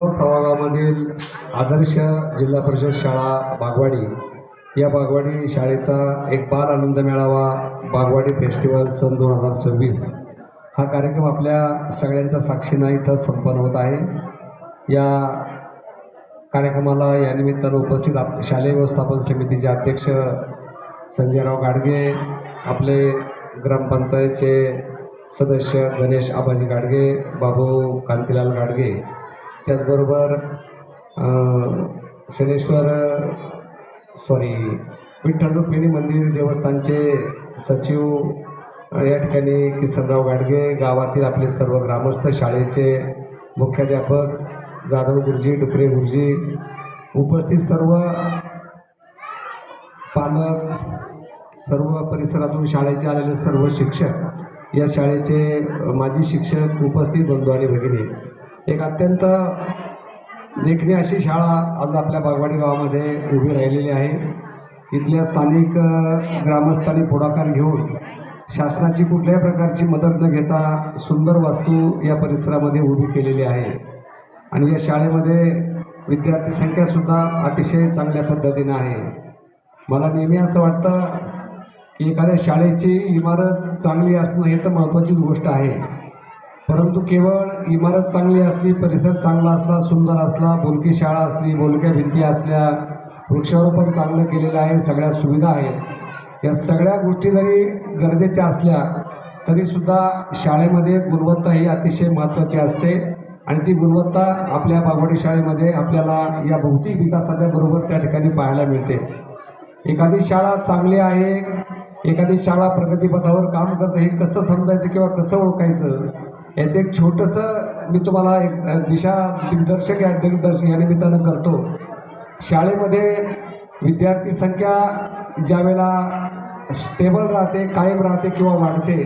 सभागामधील आदर्श जिल्हा परिषद शाळा बागवाडी या बागवाडी शाळेचा एक बाल आनंद मेळावा बागवाडी फेस्टिवल सन 2026 हा कार्यक्रम आपल्या सगळ्यांच्या साक्षीने इथं संपन्न होत आहे। या कार्यक्रमाला या निमित्तानं उपस्थित शालेय व्यवस्थापन समितीचे अध्यक्ष संजयराव गाडगे, आपले ग्रामपंचायतचे सदस्य गणेश आबाजी गाडगे, बाबू कांतीलाल गाडगे, त्याचबरोबर विठ्ठल रुक्मिणी मंदिर देवस्थानचे सचिव या ठिकाणी किसनराव गाडगे, गावातील आपले सर्व ग्रामस्थ, शाळेचे मुख्याध्यापक जाधव गुरुजी, डुकरे गुरुजी, उपस्थित सर्व पालक, सर्व परिसरातून शाळेचे आलेले सर्व शिक्षक, या शाळेचे माजी शिक्षक, उपस्थित बंधू आणि भगिनी, एक अत्यंत देखणी अशी शाळा आज आपल्या बागवाडी गावामध्ये उभी राहिलेली आहे। इथल्या स्थानिक ग्रामस्थांनी पुढाकार घेऊन शासनाची कुठल्याही प्रकारची मदत न घेता सुंदर वास्तू या परिसरामध्ये उभी केलेली आहे आणि या शाळेमध्ये विद्यार्थी संख्यासुद्धा अतिशय चांगल्या पद्धतीने आहे। मला नेहमी असं वाटतं की एखाद्या शाळेची इमारत चांगली असणं हे तर महत्त्वाचीच गोष्ट आहे, परंतु केवळ इमारत चांगली असली, परिसर चांगला असला, सुंदर असला, बोलकी शाळा असली, बोलक्या भिंती असल्या, वृक्षारोपण चांगलं केलेलं आहे, सगळ्या सुविधा आहेत, या सगळ्या गोष्टी जरी गरजेच्या असल्या तरीसुद्धा शाळेमध्ये गुणवत्ता ही अतिशय महत्त्वाची असते आणि ती गुणवत्ता आपल्या बागवाडी शाळेमध्ये आपल्याला या भौतिक विकासाच्या बरोबर त्या ठिकाणी पाहायला मिळते। एखादी शाळा चांगली आहे, एखादी शाळा प्रगतीपथावर काम करते, हे कसं समजायचं किंवा कसं ओळखायचं याचं एक छोटंसं मी तुम्हाला एक दिग्दर्शक या निमित्तानं करतो। शाळेमध्ये विद्यार्थी संख्या ज्यावेळेला स्टेबल राहते, कायम राहते किंवा वाढते,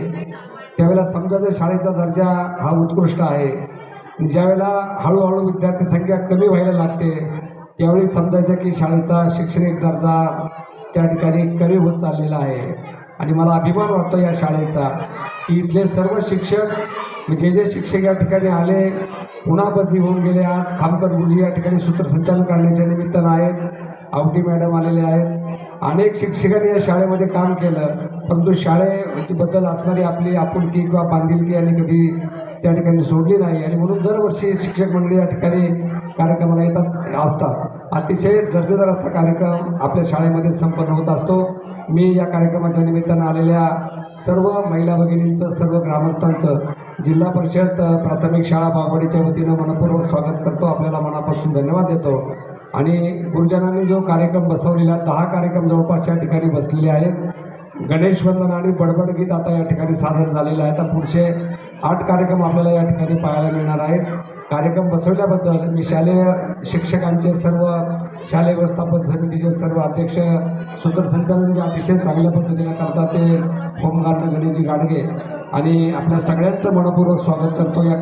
त्यावेळेला समजायचं शाळेचा दर्जा हा उत्कृष्ट आहे। ज्यावेळेला हळूहळू विद्यार्थी संख्या कमी व्हायला लागते त्यावेळी समजायचं की शाळेचा शैक्षणिक दर्जा त्या ठिकाणी कमी होत चाललेला आहे। आणि मला अभिमान वाटतो या शाळेचा की इथले सर्व शिक्षक, जे शिक्षक या ठिकाणी आले, पुन्हा बदली होऊन गेले, आज खामकर गुरुजी या ठिकाणी सूत्रसंचालन करण्याच्या निमित्तानं आहेत, आवटी मॅडम आलेले आहेत, अनेक शिक्षकांनी या शाळेमध्ये काम केलं, परंतु शाळेबद्दल असणारी आपली आपुलकी किंवा बांधिलकी यांनी कधी त्या ठिकाणी सोडली नाही आणि म्हणून दरवर्षी शिक्षक मंडळी या ठिकाणी कार्यक्रमाला असतात। अतिशय दर्जेदार असा कार्यक्रम आपल्या शाळेमध्ये संपन्न होत असतो। मी या कार्यक्रमाच्या निमित्तानं आलेल्या सर्व महिला भगिनींचं, सर्व ग्रामस्थांचं जिल्हा परिषद प्राथमिक शाळा बागवाडीच्या वतीनं मनपूर्वक स्वागत करतो, आपल्याला मनापासून धन्यवाद देतो। आणि गुरुजनांनी जो कार्यक्रम बसवलेला 10 कार्यक्रम जवळपास या ठिकाणी बसलेले आहेत। गणेश वंदन आणि बडबड गीत आता या ठिकाणी सादर झालेलं आहे। आता पुढचे 8 कार्यक्रम आपल्याला या ठिकाणी पाहायला मिळणार आहेत। कार्यक्रम बसवल्याबद्दल मी शालेय शिक्षकांचे, सर्व शालेय व्यवस्थापन समितीचे सर्व अध्यक्ष, सूत्रसंचालन जे अतिशय चांगल्या पद्धतीने करतात ते होमगार्ड गणेशजी गाडगे आणि आपल्या सगळ्यांचं मनपूर्वक स्वागत करतो। या